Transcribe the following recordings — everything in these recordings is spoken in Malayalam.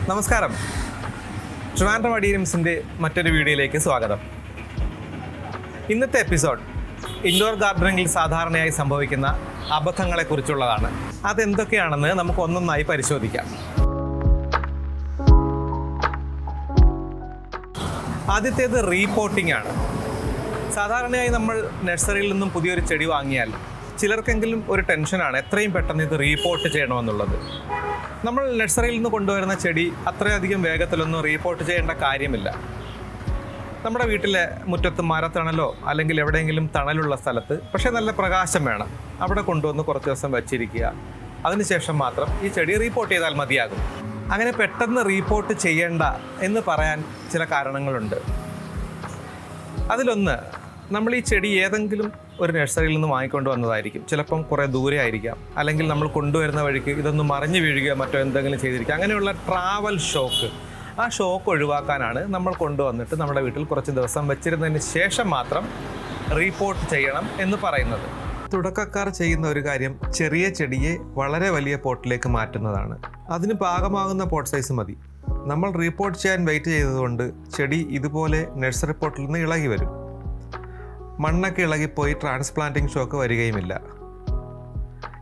നമസ്കാരം. ട്രിവാൻഡ്രം അഡീനിയംസിൻ്റെ മറ്റൊരു വീഡിയോയിലേക്ക് സ്വാഗതം. ഇന്നത്തെ എപ്പിസോഡ് ഇൻഡോർ ഗാർഡനിങ്ങിൽ സാധാരണയായി സംഭവിക്കുന്ന അബദ്ധങ്ങളെക്കുറിച്ചുള്ളതാണ്. അതെന്തൊക്കെയാണെന്ന് നമുക്ക് ഒന്നൊന്നായി പരിശോധിക്കാം. ആദ്യത്തേത് റീപോട്ടിംഗ് ആണ്. സാധാരണയായി നമ്മൾ നഴ്സറിയിൽ നിന്നും പുതിയൊരു ചെടി വാങ്ങിയാൽ ചിലർക്കെങ്കിലും ഒരു ടെൻഷനാണ് എത്രയും പെട്ടെന്ന് ഇത് റീപോർട്ട് ചെയ്യണമെന്നുള്ളത്. നമ്മൾ നഴ്സറിയിൽ നിന്ന് കൊണ്ടുവരുന്ന ചെടി അത്രയധികം വേഗത്തിലൊന്നും റീപോർട്ട് ചെയ്യേണ്ട കാര്യമില്ല. നമ്മുടെ വീട്ടിലെ മുറ്റത്ത് മരത്തണലോ അല്ലെങ്കിൽ എവിടെയെങ്കിലും തണലുള്ള സ്ഥലത്ത് പക്ഷേ നല്ല പ്രകാശം വേണം, അവിടെ കൊണ്ടുവന്ന് കുറച്ച് ദിവസം വച്ചിരിക്കുക. അതിനുശേഷം മാത്രം ഈ ചെടി റീപോർട്ട് ചെയ്താൽ മതിയാകും. അങ്ങനെ പെട്ടെന്ന് റീപോർട്ട് ചെയ്യേണ്ട എന്ന് പറയാൻ ചില കാരണങ്ങളുണ്ട്. അതിലൊന്ന്, നമ്മൾ ഈ ചെടി ഏതെങ്കിലും ഒരു നഴ്സറിയിൽ നിന്ന് വാങ്ങിക്കൊണ്ട് വന്നതായിരിക്കും. ചിലപ്പം കുറേ ദൂരെ ആയിരിക്കാം, അല്ലെങ്കിൽ നമ്മൾ കൊണ്ടുവരുന്ന വഴിക്ക് ഇതൊന്ന് മറിഞ്ഞു വീഴുകയോ മറ്റോ എന്തെങ്കിലും ചെയ്തിരിക്കുക. അങ്ങനെയുള്ള ട്രാവൽ ഷോക്ക്, ആ ഷോക്ക് ഒഴിവാക്കാനാണ് നമ്മൾ കൊണ്ടുവന്നിട്ട് നമ്മുടെ വീട്ടിൽ കുറച്ച് ദിവസം വെച്ചിരുന്നതിന് ശേഷം മാത്രം റീപോർട്ട് ചെയ്യണം എന്ന് പറയുന്നത്. തുടക്കക്കാർ ചെയ്യുന്ന ഒരു കാര്യം ചെറിയ ചെടിയെ വളരെ വലിയ പോട്ടിലേക്ക് മാറ്റുന്നതാണ്. അതിന് പാകമാകുന്ന പോട്ട് സൈസ് മതി. നമ്മൾ റീപോർട്ട് ചെയ്യാൻ വെയിറ്റ് ചെയ്തതുകൊണ്ട് ചെടി ഇതുപോലെ നഴ്സറി പോട്ടിൽ നിന്ന് ഇളകി വരും. മണ്ണൊക്കെ ഇളകിപ്പോയി ട്രാൻസ്പ്ലാന്റിംഗ് ഷോക്ക് വരികയുമില്ല.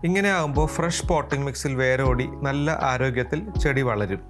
ഇങ്ങനെ ആകുമ്പോൾ ഫ്രഷ് പോട്ടിംഗ് മിക്സിൽ വേരോടി നല്ല ആരോഗ്യത്തിൽ ചെടി വളരും.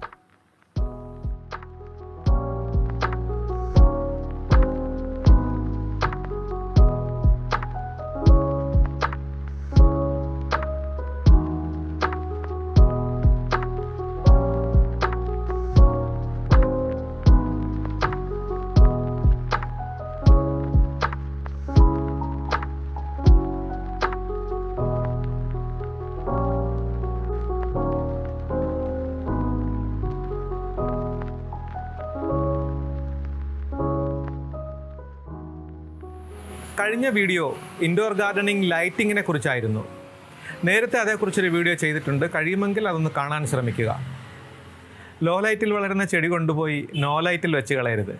കഴിഞ്ഞ വീഡിയോ ഇൻഡോർ ഗാർഡനിങ് ലൈറ്റിങ്ങിനെ കുറിച്ചായിരുന്നു. നേരത്തെ അതേക്കുറിച്ചൊരു വീഡിയോ ചെയ്തിട്ടുണ്ട്. കഴിയുമെങ്കിൽ അതൊന്ന് കാണാൻ ശ്രമിക്കുക. ലോ ലൈറ്റിൽ വളരുന്ന ചെടി കൊണ്ടുപോയി നോ ലൈറ്റിൽ വെച്ച് കളയരുത്.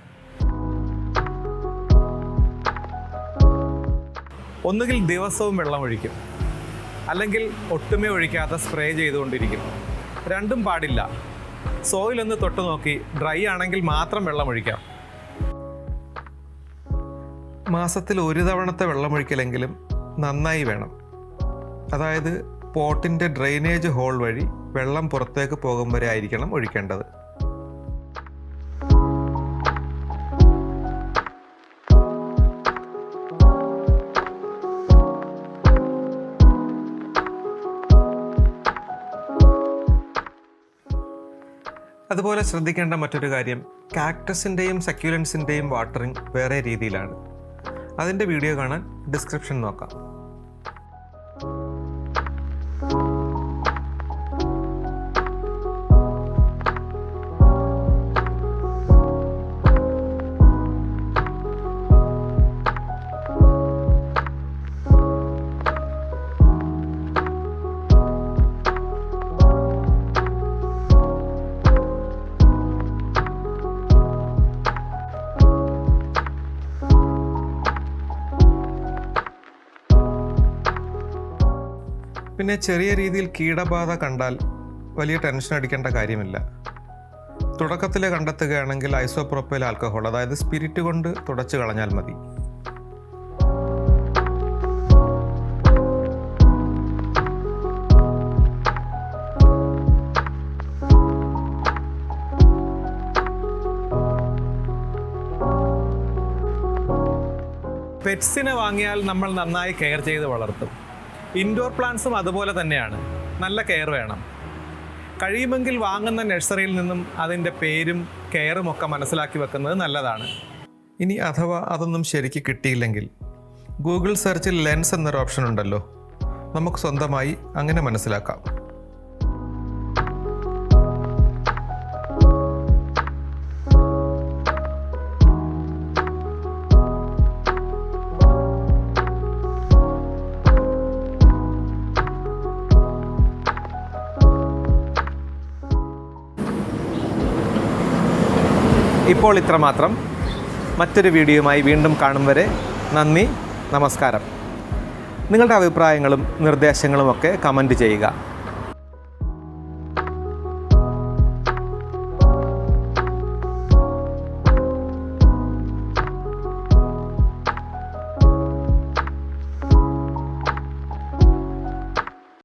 ഒന്നുകിൽ ദിവസവും വെള്ളമൊഴിക്കും, അല്ലെങ്കിൽ ഒട്ടുമേ ഒഴിക്കാതെ സ്പ്രേ ചെയ്തുകൊണ്ടിരിക്കും. രണ്ടും പാടില്ല. സോയിലൊന്ന് തൊട്ട് നോക്കി ഡ്രൈ ആണെങ്കിൽ മാത്രം വെള്ളമൊഴിക്കാം. മാസത്തിൽ ഒരു തവണത്തെ വെള്ളമൊഴിക്കലെങ്കിലും നന്നായി വേണം. അതായത് പോട്ടിൻ്റെ ഡ്രെയിനേജ് ഹോൾ വഴി വെള്ളം പുറത്തേക്ക് പോകും വരെ ആയിരിക്കണം ഒഴിക്കേണ്ടത്. അതുപോലെ ശ്രദ്ധിക്കേണ്ട മറ്റൊരു കാര്യം, കാക്ടസിൻ്റെയും സക്യുലൻസിൻ്റെയും വാട്ടറിങ് വേറെ രീതിയിലാണ്. അതിൻ്റെ വീഡിയോ കാണാൻ ഡിസ്ക്രിപ്ഷൻ നോക്കാം. പിന്നെ ചെറിയ രീതിയിൽ കീടബാധ കണ്ടാൽ വലിയ ടെൻഷൻ അടിക്കേണ്ട കാര്യമില്ല. തുടക്കത്തിൽ കണ്ടെത്തുകയാണെങ്കിൽ ഐസോപ്രോപ്പൈൽ ആൽക്കഹോൾ, അതായത് സ്പിരിറ്റ് കൊണ്ട് തുടച്ചു കളഞ്ഞാൽ മതി. പെറ്റ്സിനെ വാങ്ങിയാൽ നമ്മൾ നന്നായി കെയർ ചെയ്ത് വളർത്തും. ഇൻഡോർ പ്ലാന്റ്സും അതുപോലെ തന്നെയാണ്. നല്ല കെയർ വേണം. കഴിയുമെങ്കിൽ വാങ്ങുന്ന നഴ്സറിയിൽ നിന്നും അതിൻ്റെ പേരും കെയറും ഒക്കെ മനസ്സിലാക്കി വെക്കുന്നത് നല്ലതാണ്. ഇനി അഥവാ അതൊന്നും ശരിക്ക് കിട്ടിയില്ലെങ്കിൽ ഗൂഗിൾ സെർച്ചിൽ ലെൻസ് എന്നൊരു ഓപ്ഷൻ ഉണ്ടല്ലോ, നമുക്ക് സ്വന്തമായി അങ്ങനെ മനസ്സിലാക്കാം. ഇപ്പോൾ ഇത്രമാത്രം. മറ്റൊരു വീഡിയോയുമായി വീണ്ടും കാണും വരെ നന്ദി, നമസ്കാരം. നിങ്ങളുടെ അഭിപ്രായങ്ങളും നിർദ്ദേശങ്ങളുമൊക്കെ കമൻറ്റ് ചെയ്യുക.